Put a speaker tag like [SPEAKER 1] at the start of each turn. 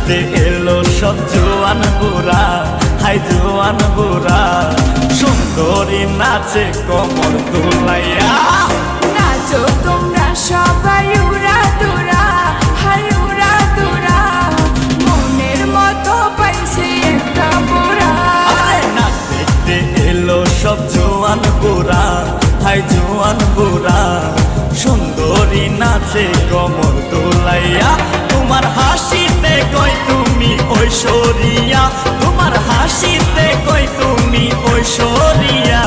[SPEAKER 1] নাচতে এলো সব জোয়ান বুড়া, হাই জোয়ান বুড়া, সুন্দরী নাচে কোমর দুলাইয়া।
[SPEAKER 2] নাচো তোমরা সবাই উড়া দুরা, হাই উড়া দুরা, মনের মতো পাইছে একটা বুড়া।
[SPEAKER 1] নাচ দেখতে এলো সব জোয়ান বুড়া, হাই জোয়ান বুড়া, সুন্দরী নাচে কোমর দুলাইয়া। তোমার হাসিতে কই তুমি ঐশ্বরিয়া, তোমার হাসিতে কই তুমি ঐশ্বরিয়া।